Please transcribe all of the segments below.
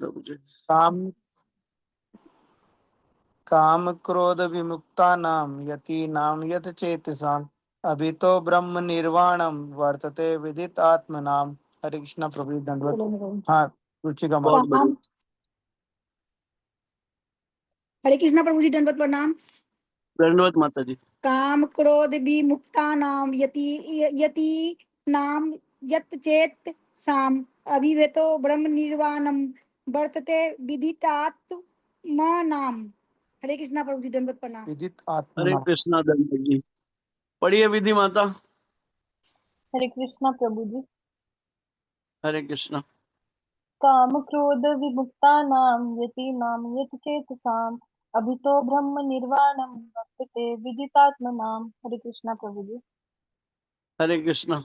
प्रभु जी। काम काम क्रोध विमुक्तानां यतीनां यत चेतसाम् अभितो ब्रह्म निर्वाणम वर्तते विदितात्मनां। हरे कृष्णा प्रभु जी, दंडवत। हाँ, रुचिका माता। बहुत बढ़िया। हरे कृष्णा प्रभु जी, दंडवत प्रणाम। दंडवत माता जी। काम क्रोध विमुक्तानां यति नाम यत चेत साम अभिवेतो ब्रह्म निर्वाणम वर्तते विदितात्मनां। हरे कृष्णा प्रभु जी, दंडवत प्रणाम। विदित हरे आत्मना। कृष्णा दंडवत जी। पढ़िए विधि माता। हरे कृष्णा प्रभु जी। हरे कृष्णा। काम क्रोध विमुक्तानां यतीनां यत चेतसाम् अभितो ब्रह्म निर्वाणं वर्तते विदितात्मनां। हरे कृष्णा प्रभु जी। हरे कृष्णा।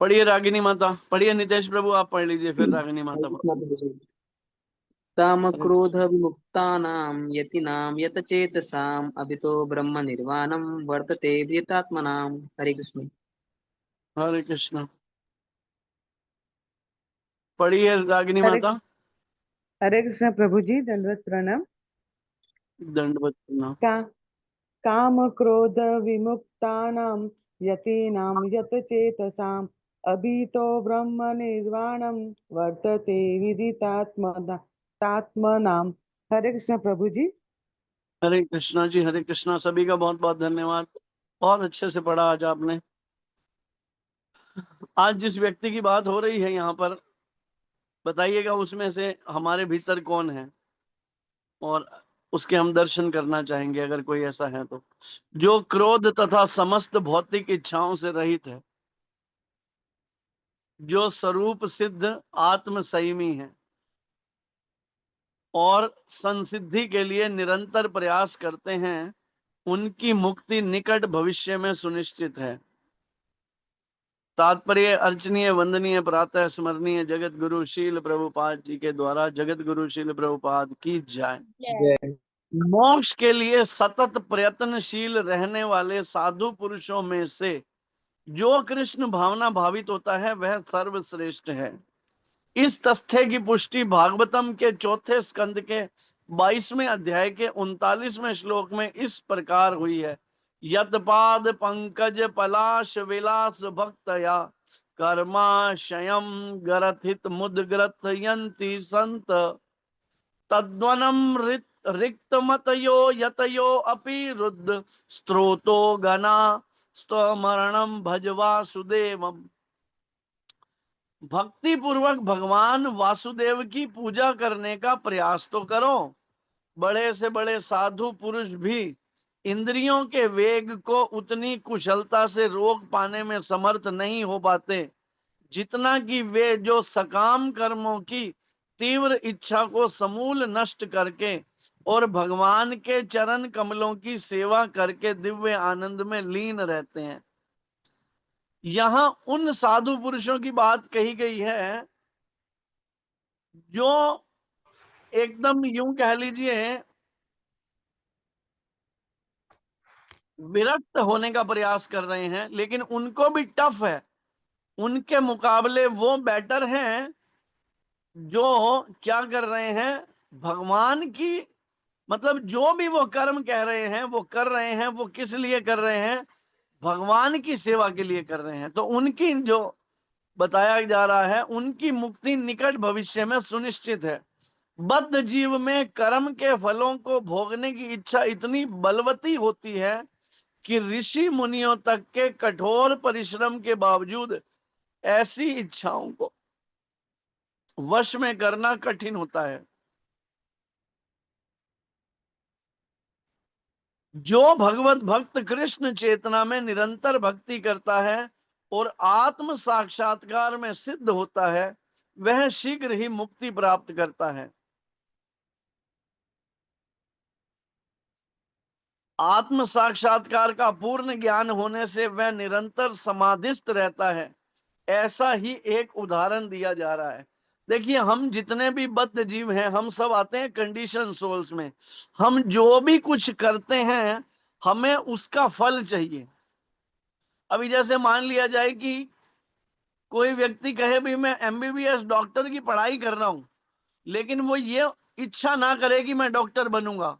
पढ़िए रागिनी माता। पढ़िए नितेश प्रभु, आप पढ़ लीजिए, फिर रागिनी माता। काम क्रोध विमुक्तानां यतीनां यत चेतसाम् अभितो ब्रह्म निर्वाणं वर्तते विदितात्मनां। हरे कृष्ण। हरे कृष्णा। पढ़िए रागिनी हरे माता। हरे कृष्ण प्रभु जी, दंडवत प्रणाम। दंडवत प्रणाम। काम क्रोध विमुक्तानां यतीनां यत चेतसाम् अभितो ब्रह्म निर्वाणं वर्तते विदितात्मनां। हरे कृष्ण प्रभु जी। हरे कृष्णा जी। हरे कृष्णा। सभी का बहुत बहुत धन्यवाद। बहुत अच्छे से पढ़ा आज आपने। आज जिस व्यक्ति की बात हो रही है यहाँ पर, बताइएगा उसमें से हमारे भीतर कौन है, और उसके हम दर्शन करना चाहेंगे अगर कोई ऐसा है तो। जो क्रोध तथा समस्त भौतिक इच्छाओं से रहित है, जो स्वरूप सिद्ध आत्म संयमी है और संसिद्धि के लिए निरंतर प्रयास करते हैं, उनकी मुक्ति निकट भविष्य में सुनिश्चित है। तात्पर्य अर्चनीय वंदनीय प्रातः स्मरणीय जगत गुरु शील प्रभुपाद जी के द्वारा जगत गुरु शील प्रभुपाद की जाए। जय। मोक्ष के लिए सतत प्रयत्नशील रहने वाले साधु पुरुषों में से जो कृष्ण भावना भावित होता है वह सर्वश्रेष्ठ है। इस तथ्य की पुष्टि भागवतम के चौथे स्कंद के 22वें अध्याय के 39वें श्लोक में इस प्रकार हुई है। यत्पाद पंकज पलाश विलास भक्तया कर्माशयम गरथित मुद्ग्रथयन्ति संत तद्वनम रिक्तमतयो यतयो अपि रुद्ध स्त्रोतो गना स्तमरणम भजवासुदेवम। भक्ति पूर्वक भगवान वासुदेव की पूजा करने का प्रयास तो करो। बड़े से बड़े साधु पुरुष भी इंद्रियों के वेग को उतनी कुशलता से रोक पाने में समर्थ नहीं हो पाते जितना कि वे जो सकाम कर्मों की तीव्र इच्छा को समूल नष्ट करके और भगवान के चरण कमलों की सेवा करके दिव्य आनंद में लीन रहते हैं। यहां उन साधु पुरुषों की बात कही गई है जो एकदम यूं कह लीजिए विरक्त होने का प्रयास कर रहे हैं, लेकिन उनको भी टफ है। उनके मुकाबले वो बेटर हैं जो क्या कर रहे हैं, भगवान की मतलब जो भी वो कर्म कह रहे हैं वो कर रहे हैं, वो किस लिए कर रहे हैं, भगवान की सेवा के लिए कर रहे हैं। तो उनकी जो बताया जा रहा है उनकी मुक्ति निकट भविष्य में सुनिश्चित है। बद्ध जीव में कर्म के फलों को भोगने की इच्छा इतनी बलवती होती है कि ऋषि मुनियों तक के कठोर परिश्रम के बावजूद ऐसी इच्छाओं को वश में करना कठिन होता है। जो भगवत भक्त कृष्ण चेतना में निरंतर भक्ति करता है और आत्म साक्षात्कार में सिद्ध होता है, वह शीघ्र ही मुक्ति प्राप्त करता है। आत्म साक्षात्कार का पूर्ण ज्ञान होने से वह निरंतर समाधिस्थ रहता है। ऐसा ही एक उदाहरण दिया जा रहा है। देखिए, हम जितने भी बद्ध जीव हैं, हम सब आते हैं कंडीशन सोल्स में। हम जो भी कुछ करते हैं हमें उसका फल चाहिए। अभी जैसे मान लिया जाए कि कोई व्यक्ति कहे भी मैं एमबीबीएस डॉक्टर की पढ़ाई कर रहा हूं, लेकिन वो ये इच्छा ना करे कि मैं डॉक्टर बनूंगा,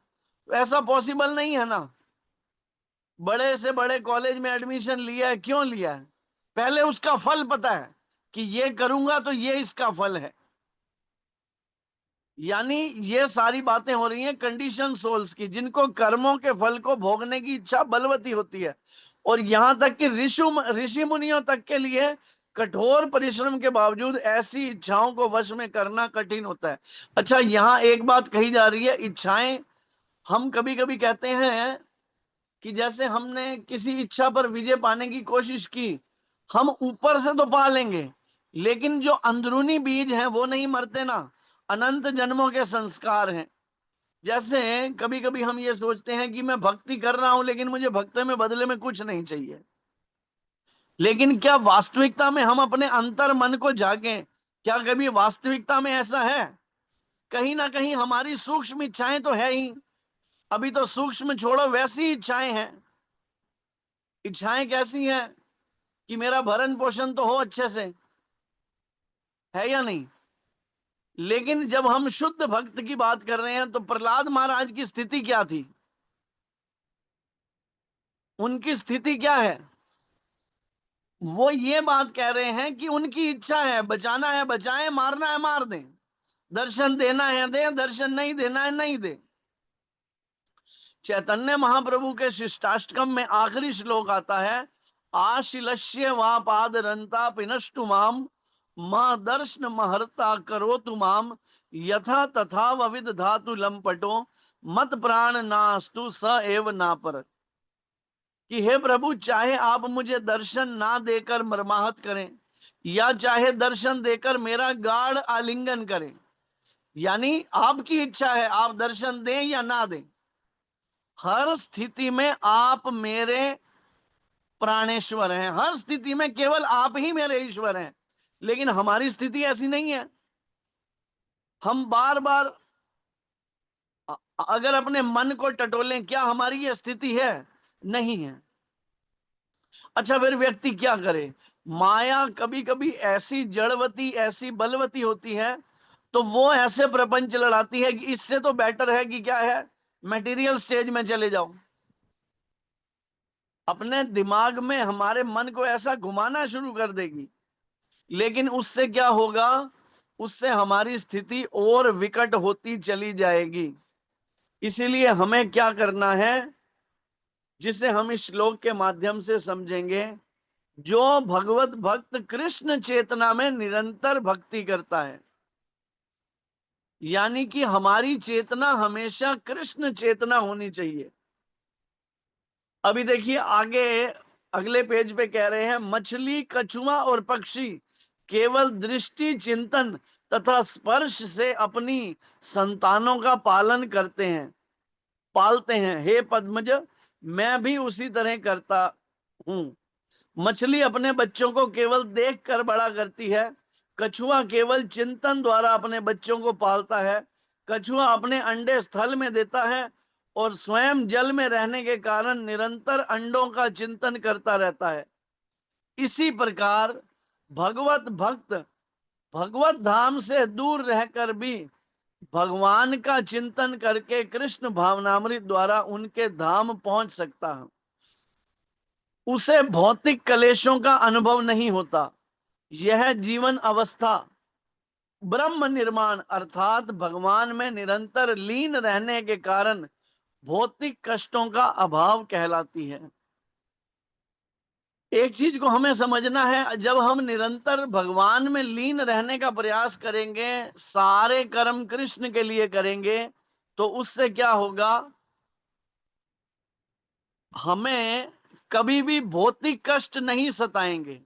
तो ऐसा पॉसिबल नहीं है ना। बड़े से बड़े कॉलेज में एडमिशन लिया है, क्यों लिया है? पहले उसका फल पता है कि ये करूंगा तो ये इसका फल है। यानी ये सारी बातें हो रही हैं कंडीशन सोल्स की, जिनको कर्मों के फल को भोगने की इच्छा बलवती होती है। और यहां तक कि ऋषि मुनियों तक के लिए कठोर परिश्रम के बावजूद ऐसी इच्छाओं को वश में करना कठिन होता है। अच्छा, यहां एक बात कही जा रही है, इच्छाएं हम कभी कभी कहते हैं कि जैसे हमने किसी इच्छा पर विजय पाने की कोशिश की, हम ऊपर से तो पा लेंगे, लेकिन जो अंदरूनी बीज हैं वो नहीं मरते ना। अनंत जन्मों के संस्कार हैं। जैसे कभी कभी हम ये सोचते हैं कि मैं भक्ति कर रहा हूं, लेकिन मुझे भक्ति में बदले में कुछ नहीं चाहिए। लेकिन क्या वास्तविकता में हम अपने अंतर मन को जागें? क्या कभी वास्तविकता में ऐसा है? कहीं ना कहीं हमारी सूक्ष्म इच्छाएं तो है ही। अभी तो सूक्ष्म छोड़ो, वैसी इच्छाएं हैं। इच्छाएं कैसी हैं कि मेरा भरण पोषण तो हो अच्छे से, है या नहीं? लेकिन जब हम शुद्ध भक्त की बात कर रहे हैं, तो प्रहलाद महाराज की स्थिति क्या थी? उनकी स्थिति क्या है? वो ये बात कह रहे हैं कि उनकी इच्छा है, बचाना है बचाएं, मारना है मार दें, दर्शन देना है दें, दर्शन नहीं देना है नहीं दें। चैतन्य महाप्रभु के शिष्टाष्टकम में आखिरी श्लोक आता है, आशिलस्य वा पादरंता पिनष्टु माम मां दर्शन महर्ता करो तुमाम यथा तथा वविद धातु लंपटो मत प्राण नास्तु स एव ना पर। कि हे प्रभु, चाहे आप मुझे दर्शन ना देकर मर्माहत करें, या चाहे दर्शन देकर मेरा गाढ़ आलिंगन करें, यानी आपकी इच्छा है, आप दर्शन दें या ना दें, हर स्थिति में आप मेरे प्राणेश्वर हैं। हर स्थिति में केवल आप ही मेरे ईश्वर हैं। लेकिन हमारी स्थिति ऐसी नहीं है। हम बार बार अगर अपने मन को टटोलें, क्या हमारी ये स्थिति है? नहीं है। अच्छा, फिर व्यक्ति क्या करे? माया कभी कभी ऐसी जड़वती, ऐसी बलवती होती है, तो वो ऐसे प्रपंच लड़ाती है कि इससे तो बेटर है कि क्या है, मटेरियल स्टेज में चले जाओ। अपने दिमाग में हमारे मन को ऐसा घुमाना शुरू कर देगी। लेकिन उससे क्या होगा? उससे हमारी स्थिति और विकट होती चली जाएगी। इसीलिए हमें क्या करना है, जिसे हम इस श्लोक के माध्यम से समझेंगे, जो भगवत भक्त कृष्ण चेतना में निरंतर भक्ति करता है, यानी कि हमारी चेतना हमेशा कृष्ण चेतना होनी चाहिए। अभी देखिए आगे अगले पेज पे कह रहे हैं, मछली, कछुआ और पक्षी केवल दृष्टि, चिंतन तथा स्पर्श से अपनी संतानों का पालन करते हैं, पालते हैं। हे पद्मज, मैं भी उसी तरह करता हूं। मछली अपने बच्चों को केवल देखकर बड़ा करती है, कछुआ केवल चिंतन द्वारा अपने बच्चों को पालता है। कछुआ अपने अंडे स्थल में देता है और स्वयं जल में रहने के कारण निरंतर अंडों का चिंतन करता रहता है। इसी प्रकार भगवत भक्त भगवत धाम से दूर रहकर भी भगवान का चिंतन करके कृष्ण भावनामृत द्वारा उनके धाम पहुंच सकता है। उसे भौतिक कलेशों का अनुभव नहीं होता। यह जीवन अवस्था ब्रह्म निर्माण अर्थात भगवान में निरंतर लीन रहने के कारण भौतिक कष्टों का अभाव कहलाती है। एक चीज को हमें समझना है, जब हम निरंतर भगवान में लीन रहने का प्रयास करेंगे, सारे कर्म कृष्ण के लिए करेंगे, तो उससे क्या होगा? हमें कभी भी भौतिक कष्ट नहीं सताएंगे।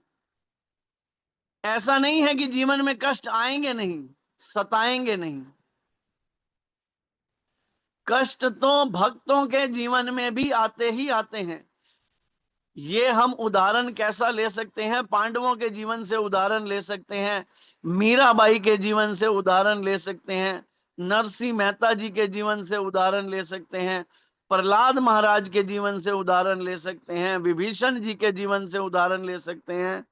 ऐसा नहीं है कि जीवन में कष्ट आएंगे नहीं, सताएंगे नहीं। कष्ट तो भक्तों के जीवन में भी आते ही आते हैं। ये हम उदाहरण कैसा ले सकते हैं? पांडवों के जीवन से उदाहरण ले सकते हैं, मीराबाई के जीवन से उदाहरण ले सकते हैं, नरसिंह मेहता जी के जीवन से उदाहरण ले सकते हैं, प्रहलाद महाराज के जीवन से उदाहरण ले सकते हैं, विभीषण जी के जीवन से उदाहरण ले सकते हैं,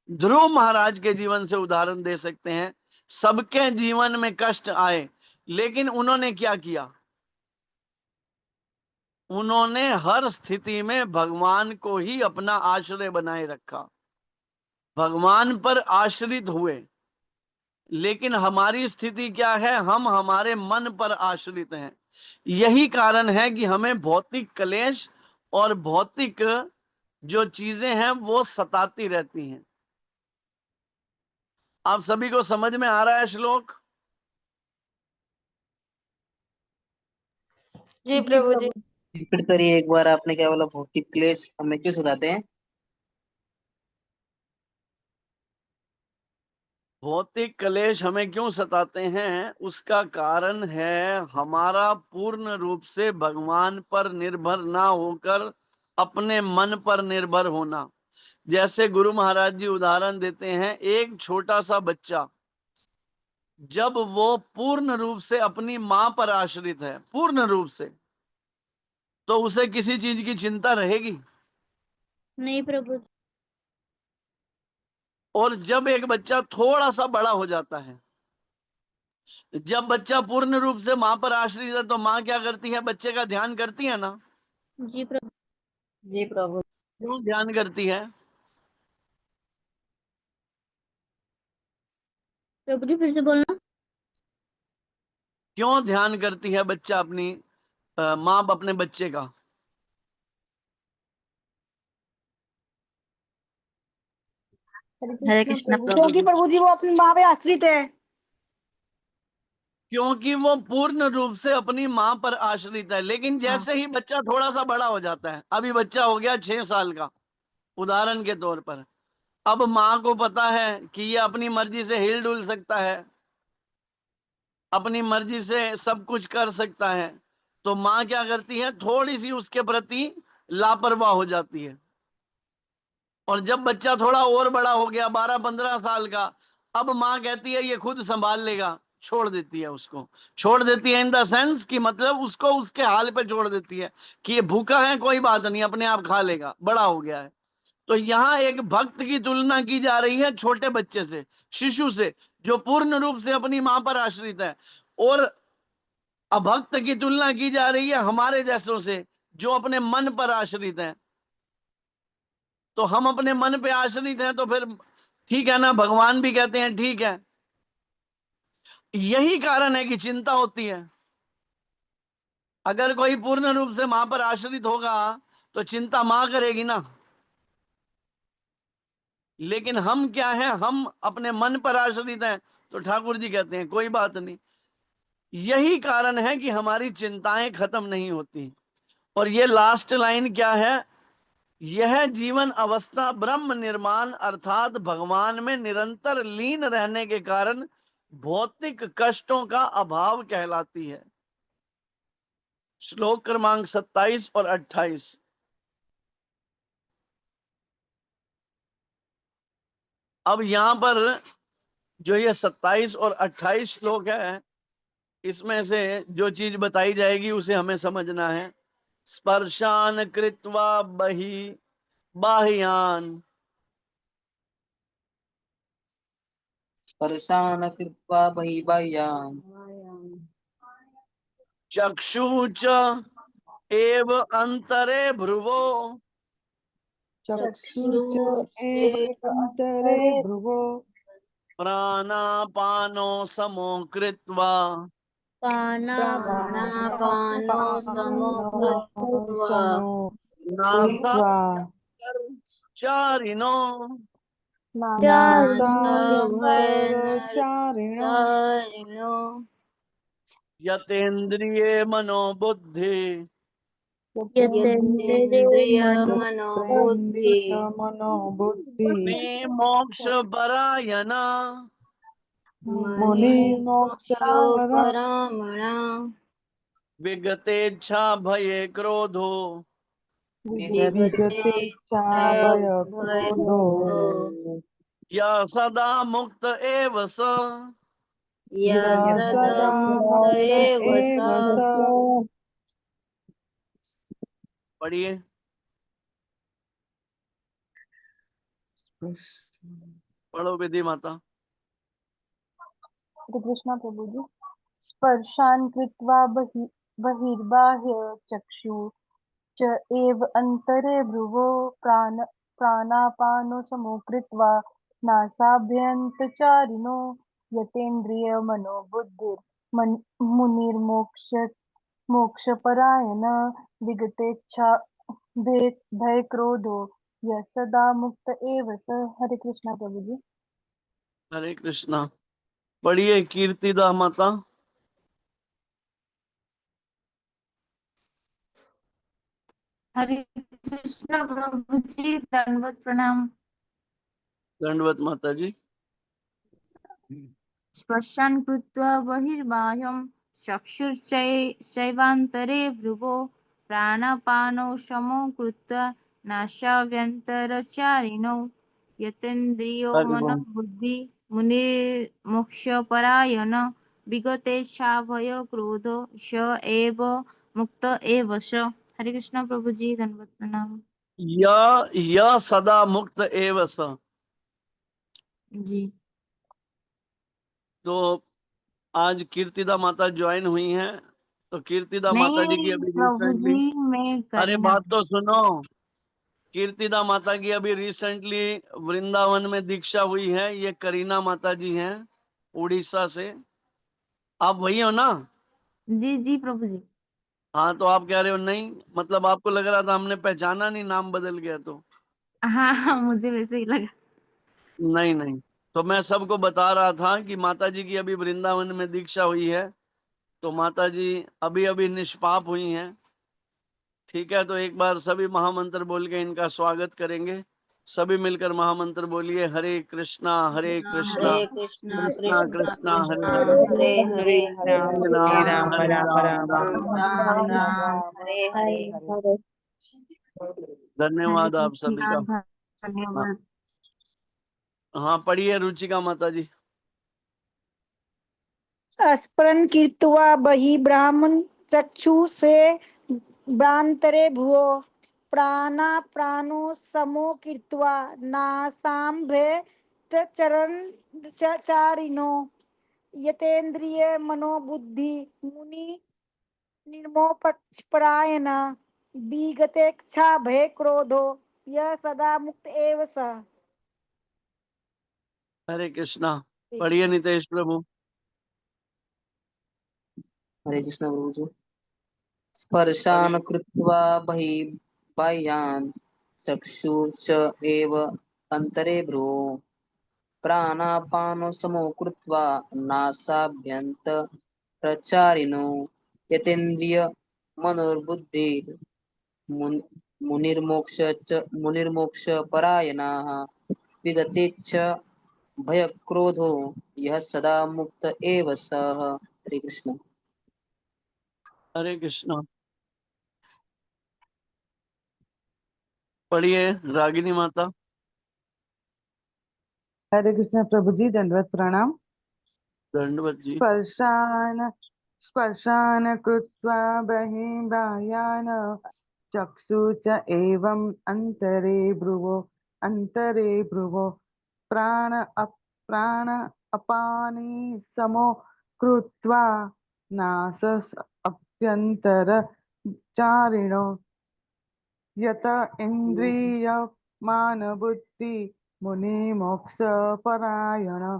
ध्रुव महाराज के जीवन से उदाहरण दे सकते हैं। सबके जीवन में कष्ट आए, लेकिन उन्होंने क्या किया? उन्होंने हर स्थिति में भगवान को ही अपना आश्रय बनाए रखा, भगवान पर आश्रित हुए। लेकिन हमारी स्थिति क्या है? हम हमारे मन पर आश्रित हैं। यही कारण है कि हमें भौतिक क्लेश और भौतिक जो चीजें हैं वो सताती रहती हैं। आप सभी को समझ में आ रहा है श्लोक? जी प्रभु जी। रिपीट करिए एक बार, आपने क्या बोला? भौतिक क्लेश हमें क्यों सताते हैं? भौतिक क्लेश हमें क्यों सताते हैं? उसका कारण है हमारा पूर्ण रूप से भगवान पर निर्भर ना होकर अपने मन पर निर्भर होना। जैसे गुरु महाराज जी उदाहरण देते हैं, एक छोटा सा बच्चा जब वो पूर्ण रूप से अपनी मां पर आश्रित है, पूर्ण रूप से, तो उसे किसी चीज की चिंता रहेगी? नहीं प्रभु। और जब एक बच्चा थोड़ा सा बड़ा हो जाता है, जब बच्चा पूर्ण रूप से मां पर आश्रित है, तो मां क्या करती है? बच्चे का ध्यान करती है ना? जी प्रभु। जी प्रभु। क्यों ध्यान करती है? प्रभु जी फिर से बोलना। क्यों ध्यान करती है बच्चा अपनी मां अपने बच्चे का? हरे कृष्णा प्रभु क्योंकि जी। प्रभु जी वो अपनी माँ पे आश्रित है। क्योंकि वो पूर्ण रूप से अपनी मां पर आश्रित है। लेकिन जैसे ही बच्चा थोड़ा सा बड़ा हो जाता है, अभी बच्चा हो गया 6 साल का, उदाहरण के तौर पर, अब मां को पता है कि ये अपनी मर्जी से हिल डुल सकता है, अपनी मर्जी से सब कुछ कर सकता है, तो मां क्या करती है? थोड़ी सी उसके प्रति लापरवाह हो जाती है। और जब बच्चा थोड़ा और बड़ा हो गया, 12-15 साल का, अब मां कहती है ये खुद संभाल लेगा, छोड़ देती है उसको। छोड़ देती है इन द सेंस कि मतलब उसको उसके हाल पे छोड़ देती है कि ये भूखा है, कोई बात नहीं, अपने आप खा लेगा, बड़ा हो गया है। तो यहाँ एक भक्त की तुलना की जा रही है छोटे बच्चे से, शिशु से, जो पूर्ण रूप से अपनी मां पर आश्रित है। और अभक्त की तुलना की जा रही है हमारे जैसों से, जो अपने मन पर आश्रित है। तो हम अपने मन पे आश्रित हैं, तो फिर ठीक है ना, भगवान भी कहते हैं ठीक है। यही कारण है कि चिंता होती है। अगर कोई पूर्ण रूप से मां पर आश्रित होगा तो चिंता मां करेगी ना। लेकिन हम क्या हैं? हम अपने मन पर आश्रित हैं, तो ठाकुर जी कहते हैं कोई बात नहीं। यही कारण है कि हमारी चिंताएं खत्म नहीं होती। और ये लास्ट लाइन क्या है? यह जीवन अवस्था ब्रह्म निर्माण अर्थात भगवान में निरंतर लीन रहने के कारण भौतिक कष्टों का अभाव कहलाती है। श्लोक क्रमांक 27 और 28। अब यहां पर जो ये 27 और 28 श्लोक है, इसमें से जो चीज बताई जाएगी उसे हमें समझना है। स्पर्शान कृत्वा बहि बाह्यान स्पर्शान कृत्वा बहिर्बाह्यान् चक्षुच एव अंतरे भ्रुवो चक्षुष एव अंतरे भ्रुवो प्राणापानो समो कृत्वा प्राणापानो समो कृत्वा समो कृत्वा नासाचारिणो नासाभयचारिणो चारिणो यतेन्द्रिये मनोबुद्धि यतेन्द्रिय मनोबुद्धि यत्रेन्द्रिय मनोबुद्धि मोक्ष परायणा मुनि मोक्षपरा मोक्षपरामणा विगतेच्छा भये क्रोधो विगतेच्छा भय क्रोधो या सदा मुक्त एव स। या सदा सदा मुक्त एव एव स। पढ़िए। पढ़ो विधि माता। हरे कृष्णा प्रभु जी। स्पर्शान् कृत्वा बहिर्बाह्य चक्षु च एव अन्तरे भ्रुवो प्राणापानो समो कृत्वा नासाभ्यन्तचारिणो मुनिर्मोक्ष मोक्षपरायण विगतेच्छा भयक्रोधो यः सदा मुक्त एव स। हरे कृष्णा प्रभु जी। हरे कृष्णा। पढ़िए कीर्तिदा माता। हरे कृष्ण प्रभु जी, दंडवत प्रणाम। दंडवत माता जी। स्पर्शान् कृत्वा बहिर्बाह्यं चक्षुश्चैवान्तरे भ्रुवो प्राणापानौ समौ कृत्वा नासाभ्यन्तरचारिणौ यतेन्द्रियो हरि बोल। मनोबुद्धि मुनिर्मोक्षपरायण विगतेच्छाभयक्रोधो स एव मुक्त एव स। हरे कृष्ण प्रभु जी, दंडवत प्रणाम। या सदा मुक्त एव स। जी तो आज कीर्तिदा माता ज्वाइन हुई हैं, तो कीर्तिदा माता जी की नहीं अभी प्रभु रिसेंटली, जी, मैं अरे करीना। बात तो सुनो, कीर्तिदा माता की अभी रिसेंटली वृंदावन में दीक्षा हुई है। ये करीना माता जी हैं उड़ीसा से। आप वही हो ना? जी जी प्रभु जी। हाँ, तो आप कह रहे हो नहीं, मतलब आपको लग रहा था हमने पहचाना नहीं, नाम बदल गया तो। हाँ हाँ, मुझे वैसे ही लगा। नहीं नहीं, तो मैं सबको बता रहा था कि माता जी की अभी वृंदावन में दीक्षा हुई है, तो माता जी अभी अभी निष्पाप हुई हैं। ठीक है, तो एक बार सभी महामंत्र बोल के इनका स्वागत करेंगे। सभी मिलकर महामंत्र बोलिए, हरे कृष्णा हरे कृष्णा कृष्णा कृष्णा कृष्णा हरे कृष्णा हरे, हरे हरे हरे हरे राम राम हरे राम राम राम राम राम राम हरे हरे। राम हरे हरे। धन्यवाद हरे आप सभी कृष्णा, का। हाँ, धन्यवाद। हाँ पढ़िए रुचिका माता जी। स्मरन् कीर्त्वा बहि ब्राह्मण चक्षु से भ्रांतरे भुवो प्राणो समो कीर्त्वा नासाम्भे चरण चारिणो यतेन्द्रिय मनोबुद्धि मुनि निर्मोपरायण विगतेच्छा भय क्रोधो यह सदा मुक्त एव स। हरे कृष्णा। पढ़िए नितेश प्रभु। हरे कृष्ण प्रभु जी। स्पर्शान् कृत्वा बाह्यान् चक्षुश्च एव अन्तरे भ्रो प्राणापानो समो कृत्वा नासाभ्यन्तरचारिणो यतेन्द्रिय मनोर्बुद्धि मुनिर्मोक्षपरायणाः विगतेच्छ भयक्रोधो यः सदा मुक्त एव सः। हरे कृष्ण। हरे कृष्णा। पढ़िए रागिनी माता। हरे कृष्ण प्रभु जी, दंडवत प्रणाम। दंडवत जी। स्पर्शान् कृत्वा बहिर्बाह्यान् चक्षु च एवम् अन्तरे भ्रुवो प्राण अपानि समो कृत्वा नासस् अभ्यन्तरचारिणो यत इन्द्रियमानबुद्धि मुनिमोक्षपरायण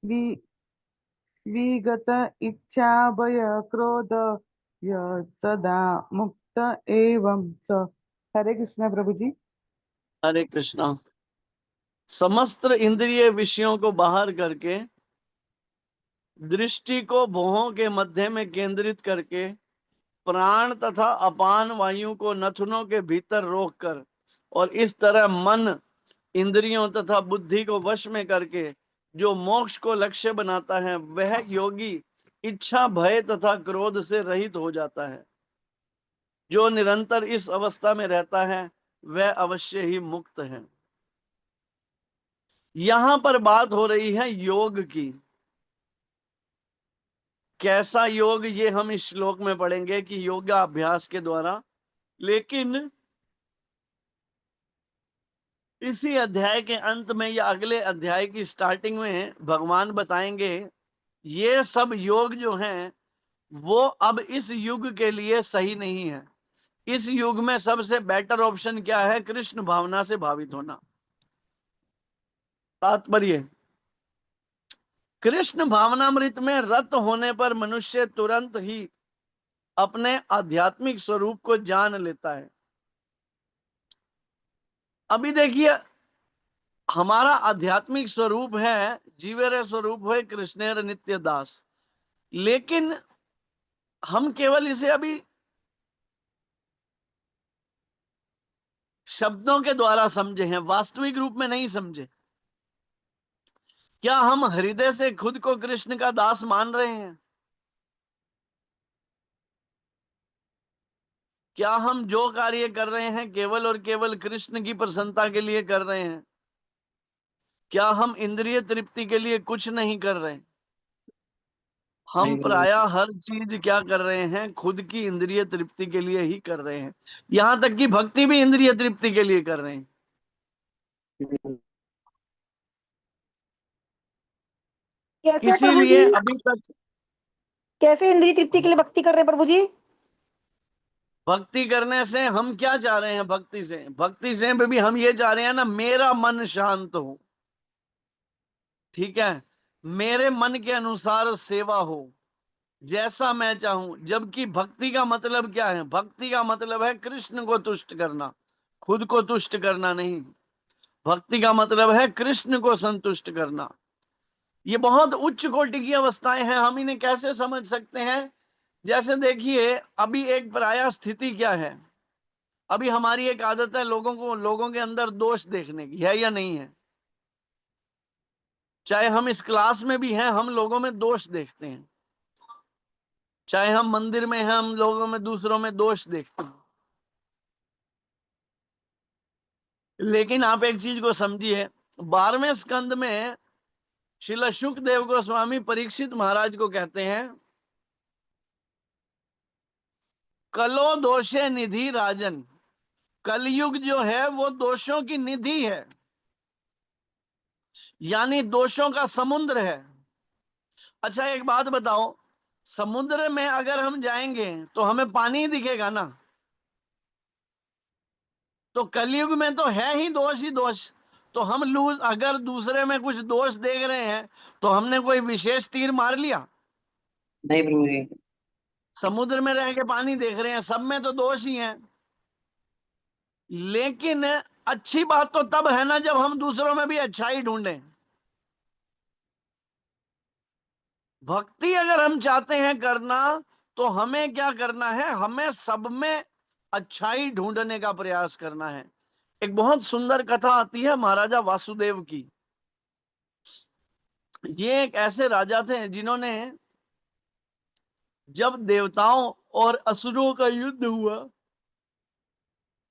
वि- विगत इच्छा भय क्रोध य सदा मुक्त एवं स। हरे कृष्ण प्रभु जी। हरे कृष्णा। समस्त इंद्रिय विषयों को बाहर करके दृष्टि को भौहों के मध्य में केंद्रित करके प्राण तथा अपान वायु को नथुनों के भीतर रोककर और इस तरह मन इंद्रियों तथा बुद्धि को वश में करके जो मोक्ष को लक्ष्य बनाता है, वह योगी इच्छा भय तथा क्रोध से रहित हो जाता है। जो निरंतर इस अवस्था में रहता है वह अवश्य ही मुक्त है। यहां पर बात हो रही है योग की। कैसा योग, ये हम इस श्लोक में पढ़ेंगे कि योगा अभ्यास के द्वारा। लेकिन इसी अध्याय के अंत में या अगले अध्याय की स्टार्टिंग में भगवान बताएंगे ये सब योग जो हैं वो अब इस युग के लिए सही नहीं है। इस युग में सबसे बेटर ऑप्शन क्या है? कृष्ण भावना से भावित होना। तात्पर्य, कृष्ण भावनामृत में रत होने पर मनुष्य तुरंत ही अपने आध्यात्मिक स्वरूप को जान लेता है। अभी देखिए, हमारा आध्यात्मिक स्वरूप है, जीवेर स्वरूप है कृष्णेर नित्य दास, लेकिन हम केवल इसे अभी शब्दों के द्वारा समझे हैं, वास्तविक रूप में नहीं समझे। क्या हम हृदय से खुद को कृष्ण का दास मान रहे हैं? क्या हम जो कार्य कर रहे हैं केवल और केवल कृष्ण की प्रसन्नता के लिए कर रहे हैं? क्या हम इंद्रिय तृप्ति के लिए कुछ नहीं कर रहे? हम नहीं प्रभु प्रायः जी। हर चीज क्या कर रहे हैं? खुद की इंद्रिय तृप्ति के लिए ही कर रहे हैं। यहां तक कि भक्ति भी इंद्रिय तृप्ति के लिए कर रहे हैं। कैसे प्रभु इसीलिए जी? अभी तक कैसे इंद्रिय तृप्ति के लिए भक्ति कर रहे हैं प्रभु जी? भक्ति करने से हम क्या चाह रहे हैं? भक्ति से भी हम ये चाह रहे हैं ना, मेरा मन शांत हो, ठीक है, मेरे मन के अनुसार सेवा हो, जैसा मैं चाहूं। जबकि भक्ति का मतलब क्या है? भक्ति का मतलब है कृष्ण को तुष्ट करना, खुद को तुष्ट करना नहीं। भक्ति का मतलब है कृष्ण को संतुष्ट करना। ये बहुत उच्च कोटि की अवस्थाएं हैं, हम इन्हें कैसे समझ सकते हैं? जैसे देखिए, अभी एक प्राय स्थिति क्या है, अभी हमारी एक आदत है लोगों के अंदर दोष देखने की, है या नहीं है? चाहे हम इस क्लास में भी हैं, हम लोगों में दोष देखते हैं। चाहे हम मंदिर में हैं, हम लोगों में, दूसरों में दोष देखते हैं। लेकिन आप एक चीज को समझिए, 12वें स्कंद में श्रील शुकदेव गोस्वामी परीक्षित महाराज को कहते हैं, कलो दोषे निधि राजन। कलयुग जो है वो दोषों की निधि है, यानी दोषों का समुद्र है। अच्छा एक बात बताओ, समुद्र में अगर हम जाएंगे तो हमें पानी ही दिखेगा ना? तो कलयुग में तो है ही दोष। तो हम अगर दूसरे में कुछ दोष देख रहे हैं तो हमने कोई विशेष तीर मार लिया? नहीं प्रभु जी। समुद्र में रह के पानी देख रहे हैं, सब में तो दोष ही हैं। लेकिन अच्छी बात तो तब है ना जब हम दूसरों में भी अच्छाई ढूंढें। भक्ति अगर हम चाहते हैं करना, तो हमें क्या करना है? हमें सब में अच्छाई ढूंढने का प्रयास करना है। एक बहुत सुंदर कथा आती है महाराजा वासुदेव की। ये एक ऐसे राजा थे जिन्होंने, जब देवताओं और असुरों का युद्ध हुआ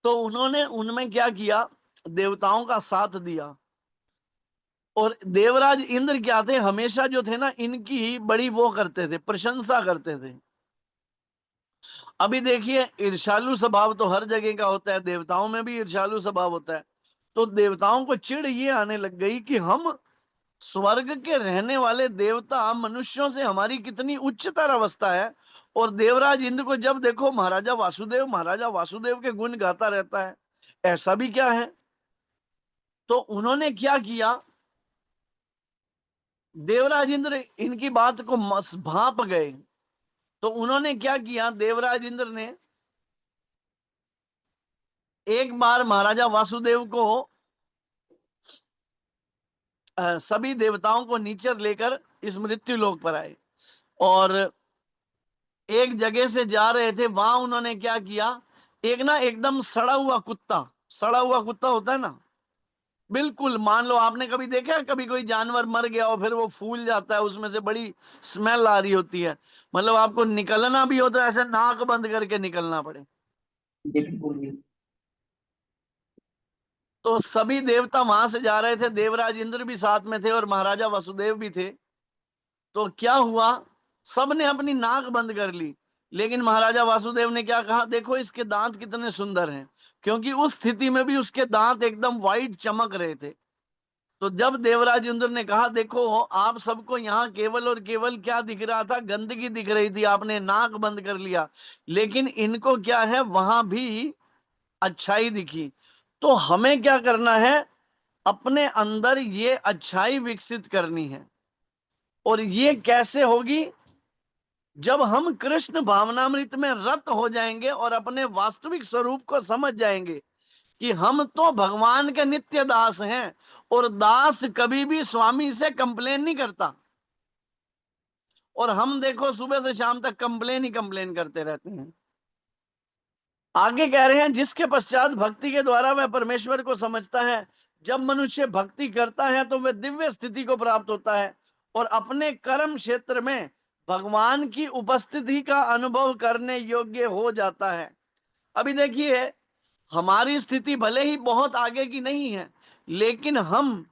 तो उन्होंने उनमें क्या किया? देवताओं का साथ दिया। और देवराज इंद्र क्या थे? हमेशा जो थे ना, इनकी बड़ी वो करते थे, प्रशंसा करते थे। अभी देखिए, ईर्ष्यालु स्वभाव तो हर जगह का होता है, देवताओं में भी ईर्ष्यालु स्वभाव होता है। तो देवताओं को चिढ़ ये आने लग गई कि हम स्वर्ग के रहने वाले देवता, मनुष्यों से हमारी कितनी उच्चतर अवस्था है, और देवराज इंद्र को जब देखो महाराजा वासुदेव के गुण गाता रहता है, ऐसा भी क्या है? तो उन्होंने क्या किया? देवराज इंद्र इनकी बात को भांप गए। तो उन्होंने क्या किया? देवराज इंद्र ने एक बार महाराजा वासुदेव को, सभी देवताओं को नीचे लेकर इस मृत्यु लोक पर आए, और एक जगह से जा रहे थे, वहां उन्होंने क्या किया? एक ना एकदम सड़ा हुआ कुत्ता होता है ना, बिल्कुल, मान लो आपने कभी देखा है, कभी कोई जानवर मर गया और फिर वो फूल जाता है, उसमें से बड़ी स्मेल आ रही होती है, मतलब आपको निकलना भी हो तो ऐसे नाक बंद करके निकलना पड़े। बिल्कुल जी। तो सभी देवता वहां से जा रहे थे, देवराज इंद्र भी साथ में थे और महाराजा वसुदेव भी थे। तो क्या हुआ? सबने अपनी नाक बंद कर ली, लेकिन महाराजा वासुदेव ने क्या कहा? देखो इसके दांत कितने सुंदर हैं, क्योंकि उस स्थिति में भी उसके दांत एकदम वाइट चमक रहे थे। तो जब देवराज इंद्र ने कहा, देखो आप सबको यहाँ केवल और केवल क्या दिख रहा था, गंदगी दिख रही थी, आपने नाक बंद कर लिया, लेकिन इनको क्या है, वहां भी अच्छाई दिखी। तो हमें क्या करना है, अपने अंदर ये अच्छाई विकसित करनी है। और ये कैसे होगी, जब हम कृष्ण भावनामृत में रत हो जाएंगे और अपने वास्तविक स्वरूप को समझ जाएंगे कि हम तो भगवान के नित्य दास हैं, और दास कभी भी स्वामी से कंप्लेन नहीं करता। और हम देखो सुबह से शाम तक कंप्लेन ही कंप्लेन करते रहते हैं। आगे कह रहे हैं, जिसके पश्चात भक्ति के द्वारा वह परमेश्वर को समझता है। जब मनुष्य भक्ति करता है तो वह दिव्य स्थिति को प्राप्त होता है और अपने कर्म क्षेत्र में भगवान की उपस्थिति का अनुभव करने योग्य हो जाता है। अभी देखिए, हमारी स्थिति भले ही बहुत आगे की नहीं है, लेकिन हम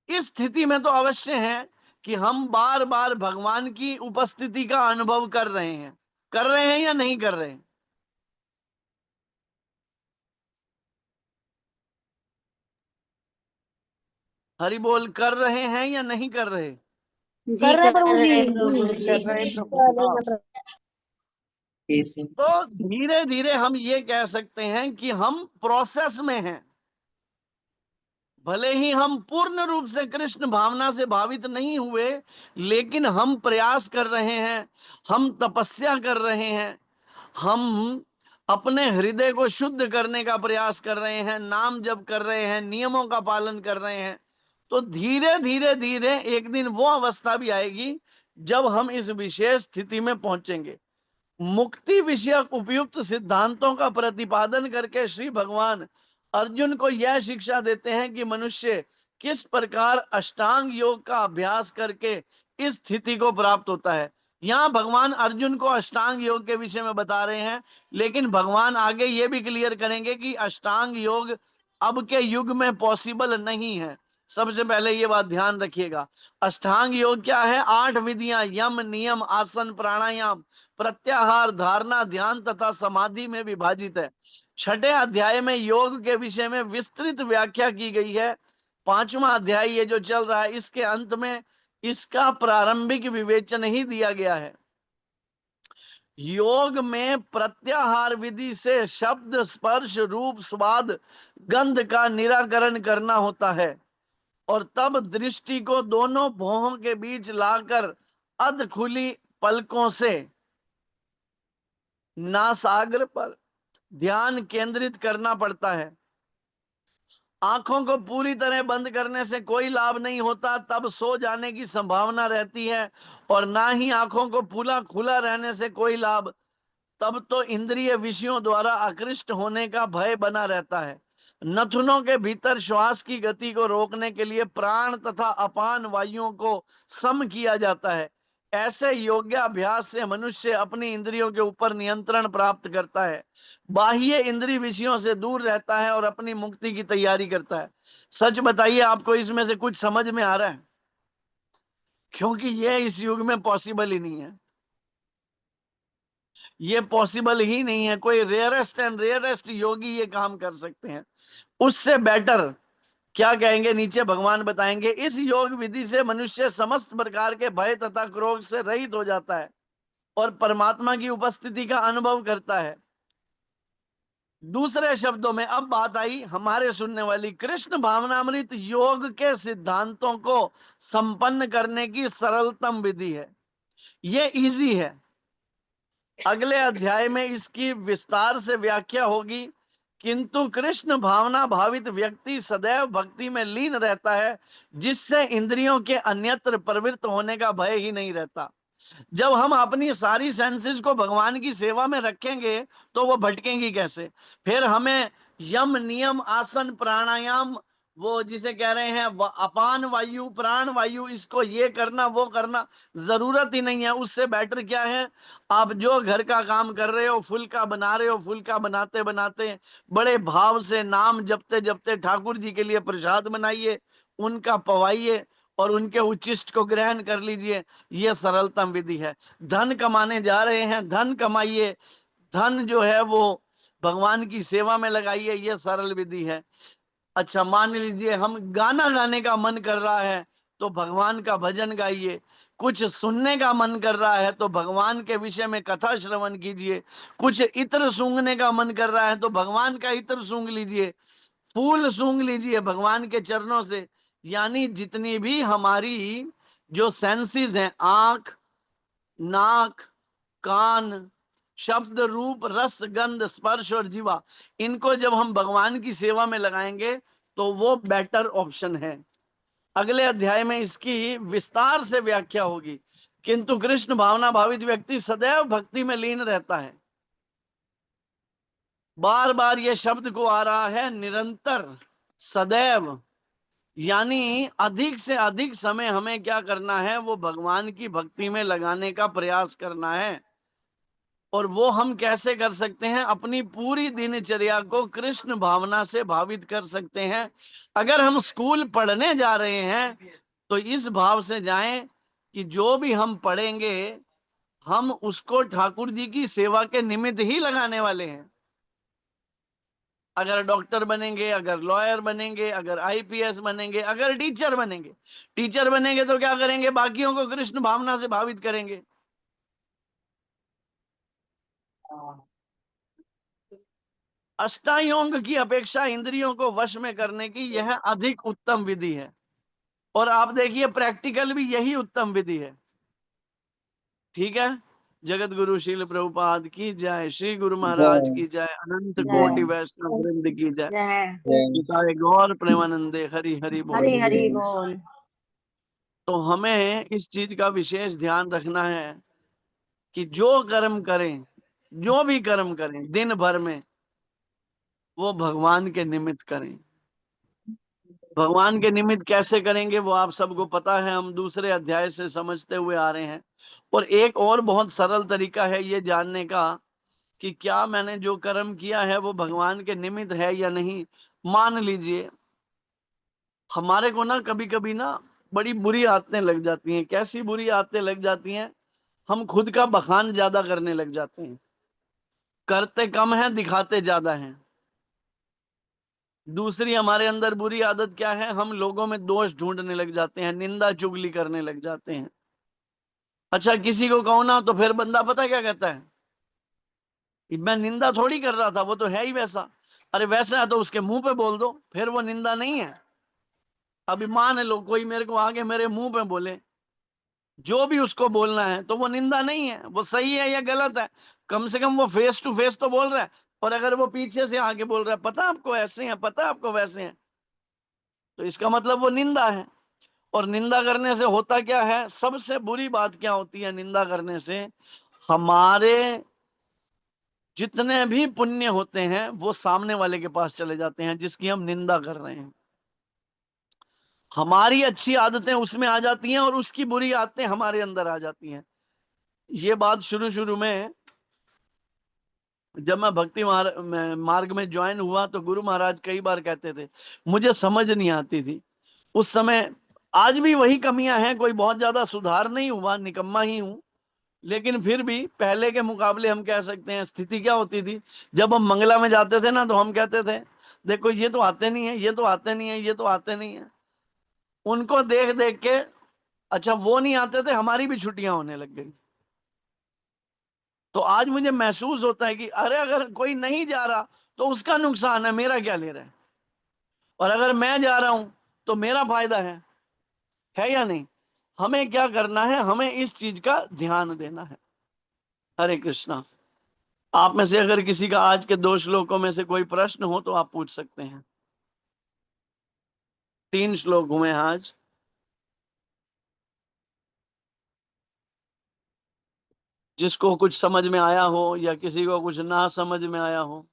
इस स्थिति में तो अवश्य हैं कि हम बार बार भगवान की उपस्थिति का अनुभव कर रहे हैं या नहीं कर रहे हैं? हरि बोल, कर रहे हैं या नहीं कर रहे? जी कर रहे कर प्रभु रहे जी। प्रभु कर जी। रहे प्रभु। तो धीरे धीरे हम ये कह सकते हैं कि हम प्रोसेस में हैं। भले ही हम पूर्ण रूप से कृष्ण भावना से भावित नहीं हुए, लेकिन हम प्रयास कर रहे हैं, हम तपस्या कर रहे हैं, हम अपने हृदय को शुद्ध करने का प्रयास कर रहे हैं, नाम जप कर रहे हैं, नियमों का पालन कर रहे हैं। तो धीरे धीरे धीरे एक दिन वो अवस्था भी आएगी जब हम इस विशेष स्थिति में पहुंचेंगे। मुक्ति विषयक उपयुक्त सिद्धांतों का प्रतिपादन करके श्री भगवान अर्जुन को यह शिक्षा देते हैं कि मनुष्य किस प्रकार अष्टांग योग का अभ्यास करके इस स्थिति को प्राप्त होता है। यहाँ भगवान अर्जुन को अष्टांग योग के विषय में बता रहे हैं, लेकिन भगवान आगे ये भी क्लियर करेंगे कि अष्टांग योग अब के युग में पॉसिबल नहीं है। सबसे पहले ये बात ध्यान रखिएगा, अष्टांग योग क्या है? 8 विधियां, यम, नियम, आसन, प्राणायाम, प्रत्याहार, धारणा, ध्यान तथा समाधि में विभाजित है। छठे अध्याय में योग के विषय में विस्तृत व्याख्या की गई है। 5वां अध्याय ये जो चल रहा है, इसके अंत में इसका प्रारंभिक विवेचन ही दिया गया है। योग में प्रत्याहार विधि से शब्द, स्पर्श, रूप, स्वाद, गंध का निराकरण करना होता है और तब दृष्टि को दोनों भौहों के बीच लाकर अध खुली पलकों से नासाग्र पर ध्यान केंद्रित करना पड़ता है। आंखों को पूरी तरह बंद करने से कोई लाभ नहीं होता, तब सो जाने की संभावना रहती है, और ना ही आंखों को पूरा खुला रहने से कोई लाभ, तब तो इंद्रिय विषयों द्वारा आकृष्ट होने का भय बना रहता है। नथुनों के भीतर श्वास की गति को रोकने के लिए प्राण तथा अपान वायुओं को सम किया जाता है। ऐसे योगाभ्यास से मनुष्य अपनी इंद्रियों के ऊपर नियंत्रण प्राप्त करता है, बाह्य इंद्रिय विषयों से दूर रहता है और अपनी मुक्ति की तैयारी करता है। सच बताइए, आपको इसमें से कुछ समझ में आ रहा है? क्योंकि यह इस युग में पॉसिबल ही नहीं है। ये पॉसिबल ही नहीं है। कोई रेयरेस्ट एंड रेयरेस्ट योगी ये काम कर सकते हैं। उससे बेटर क्या कहेंगे, नीचे भगवान बताएंगे, इस योग विधि से मनुष्य समस्त प्रकार के भय तथा क्रोध से रहित हो जाता है और परमात्मा की उपस्थिति का अनुभव करता है। दूसरे शब्दों में अब बात आई हमारे सुनने वाली, कृष्ण भावनामृत योग के सिद्धांतों को संपन्न करने की सरलतम विधि है। ये इजी है। अगले अध्याय में इसकी विस्तार से व्याख्या होगी, किंतु कृष्ण भावना भावित व्यक्ति सदैव भक्ति में लीन रहता है, जिससे इंद्रियों के अन्यत्र प्रवृत्त होने का भय ही नहीं रहता। जब हम अपनी सारी सेंसेस को भगवान की सेवा में रखेंगे तो वो भटकेंगी कैसे? फिर हमें यम, नियम, आसन, प्राणायाम, वो जिसे कह रहे हैं अपान वायु, प्राण वायु, इसको ये करना वो करना जरूरत ही नहीं है। उससे बेटर क्या है, आप जो घर का काम कर रहे हो, फुल्का बना रहे हो, फुल्का बनाते बनाते बड़े भाव से नाम जपते जपते ठाकुर जी के लिए प्रसाद बनाइए, उनका पवाइए और उनके उच्चिष्ट को ग्रहण कर लीजिए। यह सरलतम विधि है। धन कमाने जा रहे हैं, धन कमाइए, धन जो है वो भगवान की सेवा में लगाइए, यह सरल विधि है। अच्छा मान लीजिए हम गाना गाने का मन कर रहा है तो भगवान का भजन गाइए, कुछ सुनने का मन कर रहा है तो भगवान के विषय में कथा श्रवण कीजिए, कुछ इत्र सूंघने का मन कर रहा है तो भगवान का इत्र सूंघ लीजिए, फूल सूंघ लीजिए भगवान के चरणों से। यानी जितनी भी हमारी जो सेंसेस हैं, आंख, नाक, कान, शब्द, रूप, रस, गंध, स्पर्श और जीवा, इनको जब हम भगवान की सेवा में लगाएंगे तो वो बेटर ऑप्शन है। अगले अध्याय में इसकी विस्तार से व्याख्या होगी। किंतु कृष्ण भावना भावित व्यक्ति सदैव भक्ति में लीन रहता है। बार बार ये शब्द को आ रहा है, निरंतर, सदैव। यानी अधिक से अधिक समय हमें क्या करना है, वो भगवान की भक्ति में लगाने का प्रयास करना है। और वो हम कैसे कर सकते हैं? अपनी पूरी दिनचर्या को कृष्ण भावना से भावित कर सकते हैं। अगर हम स्कूल पढ़ने जा रहे हैं तो इस भाव से जाएं कि जो भी हम पढ़ेंगे हम उसको ठाकुर जी की सेवा के निमित्त ही लगाने वाले हैं। अगर डॉक्टर बनेंगे, अगर लॉयर बनेंगे, अगर आईपीएस बनेंगे, अगर टीचर बनेंगे तो क्या करेंगे? बाकियों को कृष्ण भावना से भावित करेंगे। अष्टांग की अपेक्षा इंद्रियों को वश में करने की यह अधिक उत्तम विधि है। और आप देखिए प्रैक्टिकल भी यही उत्तम विधि है। ठीक है। जगत गुरु शील प्रभुपाद की जय, श्री गुरु महाराज की जय, अनंत कोटि जय वैष्णव वृंद की जय, जय पिताए गौर प्रेमानंदे, हरि हरि बोल। हरि हरि बोल। तो हमें इस चीज का विशेष ध्यान रखना है कि जो कर्म करें, जो भी कर्म करें दिन भर में, वो भगवान के निमित्त करें। भगवान के निमित्त कैसे करेंगे वो आप सबको पता है, हम दूसरे अध्याय से समझते हुए आ रहे हैं। और एक और बहुत सरल तरीका है ये जानने का कि क्या मैंने जो कर्म किया है वो भगवान के निमित्त है या नहीं। मान लीजिए हमारे को ना कभी कभी ना बड़ी बुरी आदतें लग जाती हैं। कैसी बुरी आदतें लग जाती हैं? हम खुद का बखान ज्यादा करने लग जाते हैं, करते कम है दिखाते ज्यादा हैं। दूसरी हमारे अंदर बुरी आदत क्या है? हम लोगों में दोष ढूंढने लग जाते हैं, निंदा चुगली करने लग जाते हैं। अच्छा किसी को कहो ना तो फिर बंदा पता क्या कहता है कि मैं निंदा थोड़ी कर रहा था, वो तो है ही वैसा। अरे वैसा है तो उसके मुंह पे बोल दो, फिर वो निंदा नहीं है। अभी मान लो कोई मेरे को आगे मेरे मुंह पे बोले, जो भी उसको बोलना है तो वो निंदा नहीं है, वो सही है या गलत है, कम से कम वो फेस टू फेस तो बोल रहा है। और अगर वो पीछे से आगे बोल रहा है पता आपको ऐसे हैं, पता आपको वैसे हैं, तो इसका मतलब वो निंदा है। और निंदा करने से होता क्या है? सबसे बुरी बात क्या होती है निंदा करने से? हमारे जितने भी पुण्य होते हैं वो सामने वाले के पास चले जाते हैं जिसकी हम निंदा कर रहे हैं। हमारी अच्छी आदतें उसमें आ जाती हैं और उसकी बुरी आदतें हमारे अंदर आ जाती हैं। ये बात शुरू शुरू में जब मैं भक्ति मार्ग में ज्वाइन हुआ तो गुरु महाराज कई बार कहते थे, मुझे समझ नहीं आती थी उस समय। आज भी वही कमियां हैं, कोई बहुत ज्यादा सुधार नहीं हुआ, निकम्मा ही हूं। लेकिन फिर भी पहले के मुकाबले हम कह सकते हैं स्थिति क्या होती थी। जब हम मंगला में जाते थे ना तो हम कहते थे देखो ये तो आते नहीं है, ये तो आते नहीं है, ये तो आते नहीं है। उनको देख देख के अच्छा वो नहीं आते थे, हमारी भी छुट्टियां होने लग गई। तो आज मुझे महसूस होता है कि अरे अगर कोई नहीं जा रहा तो उसका नुकसान है, मेरा क्या ले रहा है। और अगर मैं जा रहा हूं तो मेरा फायदा है या नहीं। हमें क्या करना है? हमें इस चीज का ध्यान देना है। हरे कृष्णा। आप में से अगर किसी का आज के 2 श्लोकों में से कोई प्रश्न हो तो आप पूछ सकते हैं। 3 श्लोक हुए हैं आज। जिसको कुछ समझ में आया हो या किसी को कुछ ना समझ में आया हो।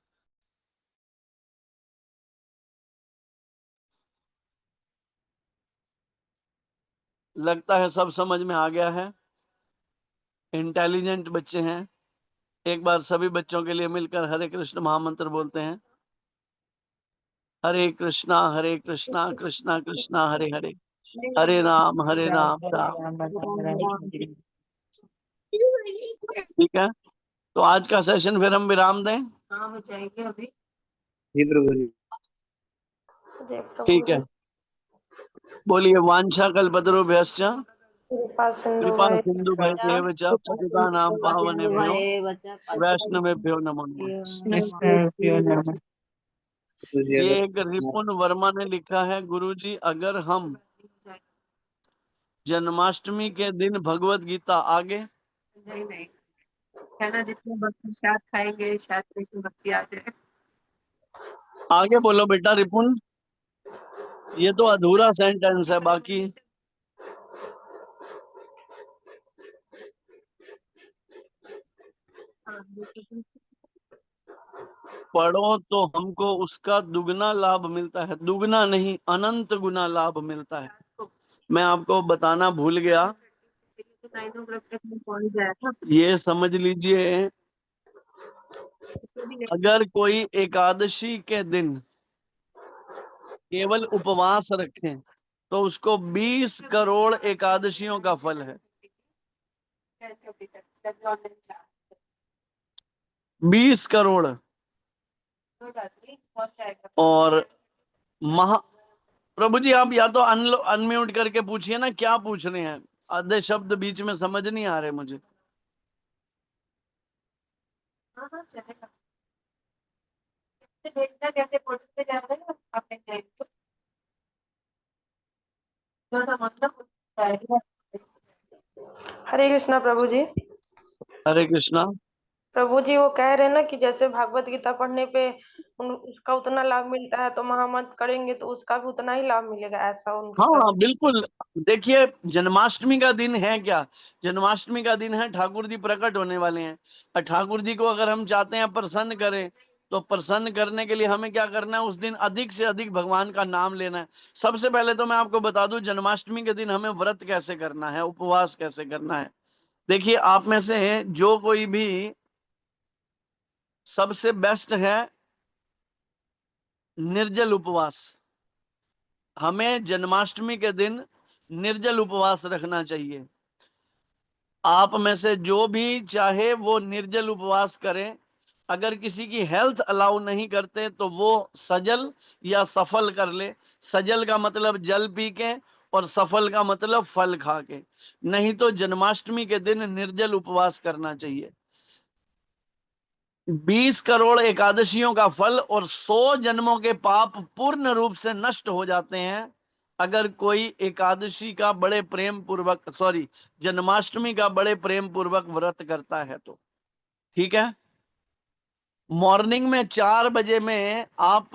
लगता है सब समझ में आ गया है। इंटेलिजेंट बच्चे हैं। एक बार सभी बच्चों के लिए मिलकर हरे कृष्ण महामंत्र बोलते हैं। हरे कृष्णा कृष्णा कृष्णा हरे हरे, हरे राम राम राम। ठीक है, तो आज का सेशन फिर हम विराम दें। जी प्रभु जी। जय प्रभु ठीक है, बोलिए। वांछा कल्पतरुभ्यश्च कृपा सिंधु कृपा भय सिंधु भैदेव च पतितानां पावनेभ्यो वैष्णवेभ्यो नमो नमः। ये एक रिपुन वर्मा ने लिखा है, गुरुजी अगर हम जन्माष्टमी के दिन भगवत गीता आगे नहीं नहीं, कहना जितने भक्ति शायद खाएंगे शायद कृष्ण भक्ति आ जाए। आगे बोलो बेटा रिपुन, ये तो अधूरा सेंटेंस है, बाकी पढ़ो तो हमको उसका दुगना लाभ मिलता है। दुगना नहीं, अनंत गुना लाभ मिलता है। मैं आपको बताना भूल गया, ये समझ लीजिए, अगर कोई एकादशी के दिन केवल उपवास रखें तो उसको 20 करोड़ एकादशियों का फल है। 20 करोड़। और महा प्रभु जी आप या तो अनम्यूट करके पूछिए ना, क्या पूछ रहे हैं? आधे शब्द बीच में समझ नहीं आ रहे मुझे। कैसे पहुंचते जाएंगे ना आपने मतलब हरे कृष्णा प्रभु जी। हरे कृष्णा। प्रभु जी वो कह रहे हैं ना कि जैसे भागवत गीता पढ़ने पे उसका उतना लाभ मिलता है, तो महामंत्र करेंगे तो उसका भी उतना ही लाभ मिलेगा, ऐसा उनका हाँ बिल्कुल। देखिए जन्माष्टमी का दिन है क्या? जन्माष्टमी का दिन है ठाकुर जी प्रकट होने वाले हैं, और ठाकुर जी को अगर हम चाहते हैं प्रसन्न करें, तो प्रसन्न करने के लिए हमें क्या करना है? उस दिन अधिक से अधिक भगवान का नाम लेना है। सबसे पहले तो मैं आपको बता दूं, जन्माष्टमी के दिन हमें व्रत कैसे करना है, उपवास कैसे करना है। देखिए आप में से जो कोई भी, सबसे बेस्ट है निर्जल उपवास। हमें जन्माष्टमी के दिन निर्जल उपवास रखना चाहिए। आप में से जो भी चाहे वो निर्जल उपवास करें। अगर किसी की हेल्थ अलाउ नहीं करते तो वो सजल या सफल कर ले। सजल का मतलब जल पी के, और सफल का मतलब फल खा के। नहीं तो जन्माष्टमी के दिन निर्जल उपवास करना चाहिए। 20 करोड़ एकादशियों का फल और 100 जन्मों के पाप पूर्ण रूप से नष्ट हो जाते हैं अगर कोई एकादशी का बड़े प्रेम पूर्वक, जन्माष्टमी का बड़े प्रेम पूर्वक व्रत करता है तो। ठीक है, मॉर्निंग में 4 बजे में आप,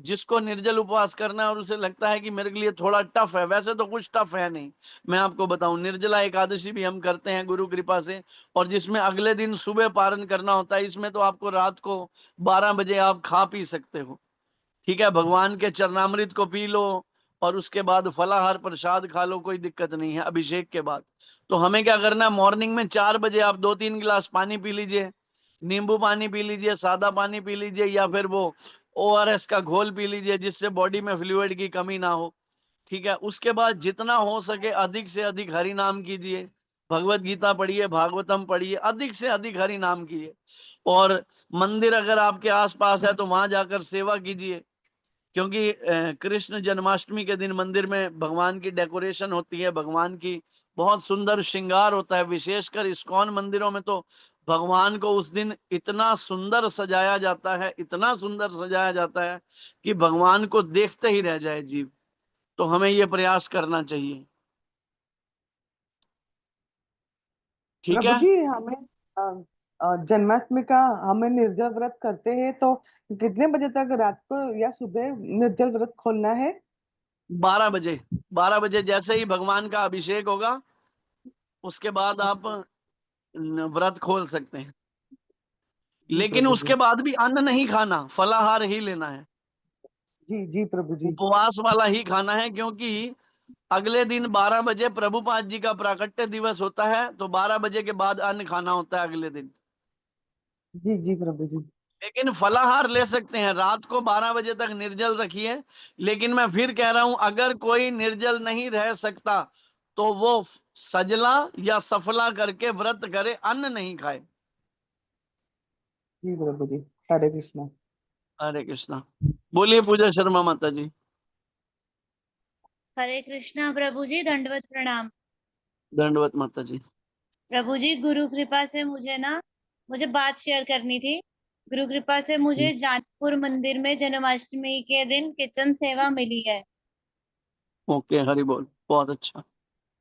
जिसको निर्जल उपवास करना है और उसे लगता है कि मेरे के लिए थोड़ा टफ है, वैसे तो कुछ टफ है नहीं। मैं आपको बताऊं, निर्जला एकादशी भी हम करते हैं गुरु कृपा से, और जिसमें अगले दिन सुबह पारण करना होता है, इसमें तो आपको रात को 12 बजे आप खा पी सकते हो। ठीक है, भगवान के चरणामृत को पी लो और उसके बाद फलाहार प्रसाद खा लो, कोई दिक्कत नहीं है अभिषेक के बाद। तो हमें क्या करना है? मॉर्निंग में 4 बजे आप 2-3 गिलास पानी पी लीजिए, नींबू पानी पी लीजिए, सादा पानी पी लीजिए, या फिर वो ORS का घोल पी लीजिए जिससे बॉडी में फ्लूइड की कमी ना हो। ठीक है, उसके बाद जितना हो सके अधिक से अधिक हरि नाम कीजिए, भगवत गीता पढ़िए, भागवतम पढ़िए, अधिक से अधिक हरि नाम कीजिए। और मंदिर अगर आपके आसपास है तो वहां जाकर सेवा कीजिए, क्योंकि कृष्ण जन्माष्टमी के दिन मंदिर में भगवान की डेकोरेशन होती है, भगवान की बहुत सुंदर श्रृंगार होता है। विशेषकर इस्कॉन मंदिरों में तो भगवान को उस दिन इतना सुंदर सजाया जाता है, इतना सुंदर सजाया जाता है कि भगवान को देखते ही रह जाए जीव। तो हमें ये प्रयास करना चाहिए। ठीक प्रभु है, जी हमें जन्माष्टमी का हमें निर्जल व्रत करते हैं तो कितने बजे तक, रात को या सुबह निर्जल व्रत खोलना है? 12 बजे। 12 बजे जैसे ही भगवान का अभिषेक होगा उसके बाद आप व्रत खोल सकते हैं। जी लेकिन प्रभु जी। उसके बाद भी अन्न नहीं खाना, फलाहार ही लेना है, जी जी प्रभु जी। उपवास वाला ही खाना है। क्योंकि अगले दिन 12 बजे प्रभुपाद जी का प्राकट्य दिवस होता है, तो 12 बजे के बाद अन्न खाना होता है अगले दिन। जी जी प्रभु जी। लेकिन फलाहार ले सकते हैं, रात को 12 बजे तक निर्जल रखिए। लेकिन मैं फिर कह रहा हूं, अगर कोई निर्जल नहीं रह सकता तो वो सजला या सफला करके व्रत करे, अन्न नहीं खाए। जी प्रभु जी। हरे कृष्णा। हरे कृष्णा। बोलिए पूजा शर्मा माता जी। हरे कृष्णा प्रभु जी, दंडवत प्रणाम। दंडवत माता जी। प्रभु जी, गुरु कृपा से मुझे बात शेयर करनी थी। गुरु कृपा से मुझे जानकीपुर मंदिर में जन्माष्टमी के दिन किचन सेवा मिली है। ओके, हरि बोल। बहुत अच्छा,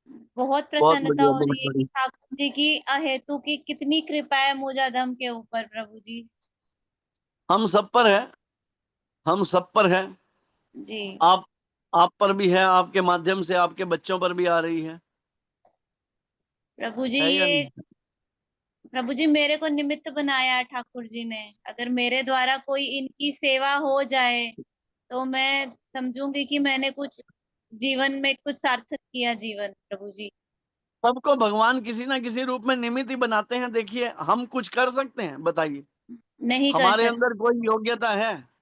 बहुत बहुत प्रसन्नता बढ़िया, हो बहुत रही है कि बढ़िया। ठाकुर जी की अहेतु की कितनी कृपा है मुजादम के ऊपर प्रभु जी। हम सब पर है, हम सब पर है। जी आप पर भी है, आपके माध्यम से आपके बच्चों पर भी आ रही है प्रभु जी, या ये नहीं? प्रभु जी मेरे को निमित्त बनाया ठाकुर जी ने। अगर मेरे द्वारा कोई इनकी सेवा हो जाए तो मैं समझूंगी कि मैंने कुछ जीवन में कुछ सार्थक किया जीवन प्रभु जी। सबको भगवान किसी ना किसी रूप में निमित्त ही बनाते हैं। देखिए, हम कुछ कर सकते हैं? बताइए, नहीं कर हमारे सकते। अंदर कोई योग्यता है?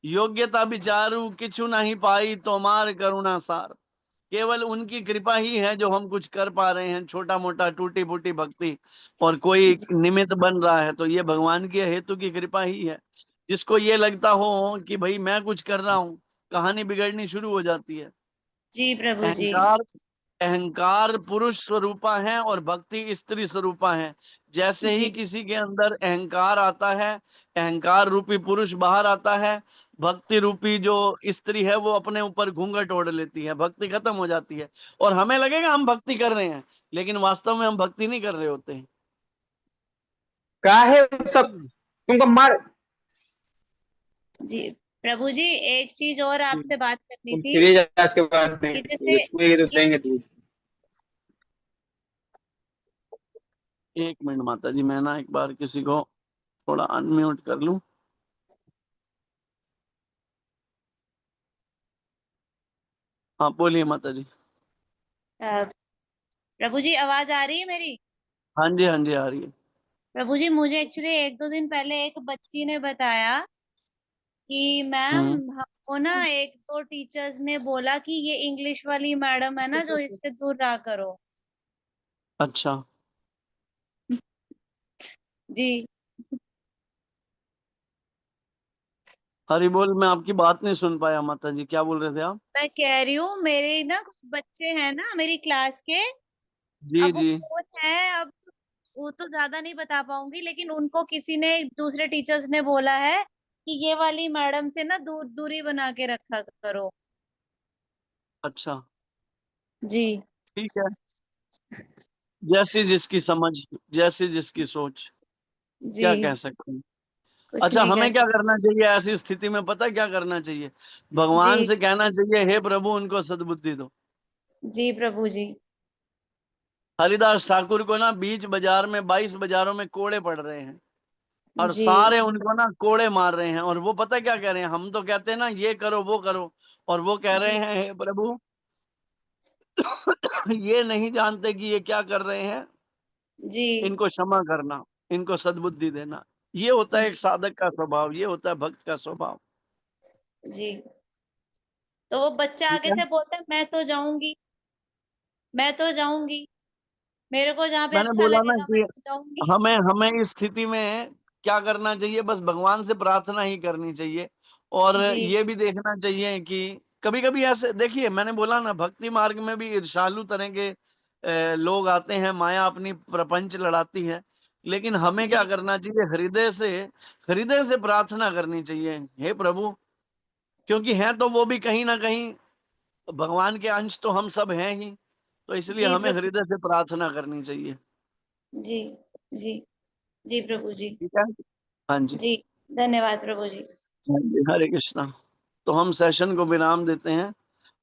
योग्यता विचारू किछु नहीं पाई, तोमार करुणा सार। केवल उनकी कृपा ही है जो हम कुछ कर पा रहे हैं, छोटा मोटा टूटी फूटी भक्ति। और कोई निमित्त बन रहा है तो ये भगवान की हेतु की कृपा ही है। जिसको ये लगता हो कि भाई मैं कुछ कर रहा हूँ, कहानी बिगड़नी शुरू हो जाती है। जी प्रभु जी। अहंकार अहंकार पुरुष स्वरूपा है और भक्ति स्त्री स्वरूपा है। जैसे ही जी किसी के अंदर अहंकार आता है, अहंकार रूपी पुरुष बाहर आता है, भक्ति रूपी जो स्त्री है वो अपने ऊपर घूंघट ओढ़ लेती है, भक्ति खत्म हो जाती है। और हमें लगेगा हम भक्ति कर रहे हैं, लेकिन वास्तव में हम भक्ति नहीं कर रहे होते हैं। काहे सब तुमको मार जी प्रभु जी, एक चीज और आपसे बात करनी तुम थी फ्री आज के बाद में कि जैसे इसमें तो देंगे तू। एक मिनट माता जी, मैं ना एक बार किसी को थोड़ा अनम्यूट कर लूं। हाँ, बोलिए माता जी। प्रभु जी आवाज आ रही है मेरी? हाँ जी, हाँ जी, आ रही है। प्रभु जी, मुझे एक्चुअली एक दो दिन पहले एक बच्ची ने बताया कि मैम हम्म। हमको ना एक दो टीचर्स ने बोला कि ये इंग्लिश वाली मैडम है ना, जो इससे दूर रहा करो। अच्छा, जी हरि बोल। मैं आपकी बात नहीं सुन पाया माता जी, क्या बोल रहे थे आप? मैं कह रही हूँ, मेरे ना कुछ बच्चे हैं ना मेरी क्लास के। जी अब वो जी। कौन है, अब वो तो ज्यादा नहीं बता पाऊंगी, लेकिन उनको किसी ने, दूसरे टीचर्स ने बोला है कि ये वाली मैडम से ना दूरी बना के रखा करो। अच्छा, जी ठीक है। जैसी जिसकी समझ, जैसी जिसकी सोच, जी क्या कह सकते हैं। कुछ अच्छा, नहीं कह हमें क्या सकते। करना चाहिए ऐसी स्थिति में? पता है क्या करना चाहिए? भगवान जी से कहना चाहिए, हे प्रभु उनको सद्बुद्धि दो। जी प्रभु जी। हरिदास ठाकुर को ना बीच बाजार में 22 बाजारों में कोड़े पड़ रहे हैं, और जी सारे उनको ना कोड़े मार रहे हैं। और वो पता है क्या कह रहे हैं? हम तो कहते हैं ना ये करो वो करो, और वो कह रहे जी हैं, हे प्रभु ये नहीं जानते कि ये क्या कर रहे हैं, जी इनको क्षमा करना, इनको सद्बुद्धि देना। ये होता है एक साधक का स्वभाव, ये होता है भक्त का स्वभाव। जी। तो वो बच्चा ठीक आगे है, से बोलता है, मैं तो जाऊंगी, मैं तो जाऊंगी, मेरे को जहाँ पे मैंने अच्छा बोला ना लगेगा मैं कि तो जाऊंगी। हमें हमें इस स्थिति में क्या करना चाहिए? बस भगवान से प्रार्थना ही करनी चाहिए। और जी ये भी देखना चाहिए कि कभी कभी ऐसे, देखिए मैंने बोला ना, भक्ति मार्ग में भी ईर्ष्यालु तरह के लोग आते हैं, माया अपनी प्रपंच लड़ाती है। लेकिन हमें क्या जी करना चाहिए? हृदय से प्रार्थना करनी चाहिए, हे प्रभु। क्योंकि हैं तो वो भी कहीं ना कहीं भगवान के अंश, तो हम सब हैं ही। तो इसलिए जी हमें प्रभु हृदय से प्रार्थना करनी चाहिए। जी जी जी प्रभु जी। ठीक है। हाँ जी। जी धन्यवाद प्रभु जी। हाँ जी, हरे कृष्णा। तो हम सेशन को विराम देते हैं।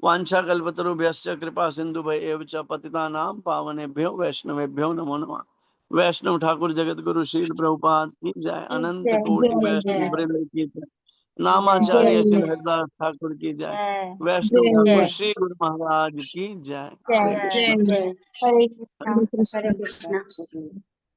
वांछा कल्पतरुभ्यश्च कृपा सिंधु एव च पतितानां पावनेभ्यो वैष्णवेभ्यो नमो नमः। वैष्णव ठाकुर जगत गुरु शील प्रभुपाद की जय। अनंत कोटि वैष्णव वृंद की जय। नामाचार्य श्री हरिदास ठाकुर की जय। वैष्णव ठाकुर श्री गुरु महाराज की जय। हरे कृष्णा। जय जय हरे हरे कृष्णा कृष्ण। हरे कृष्णा।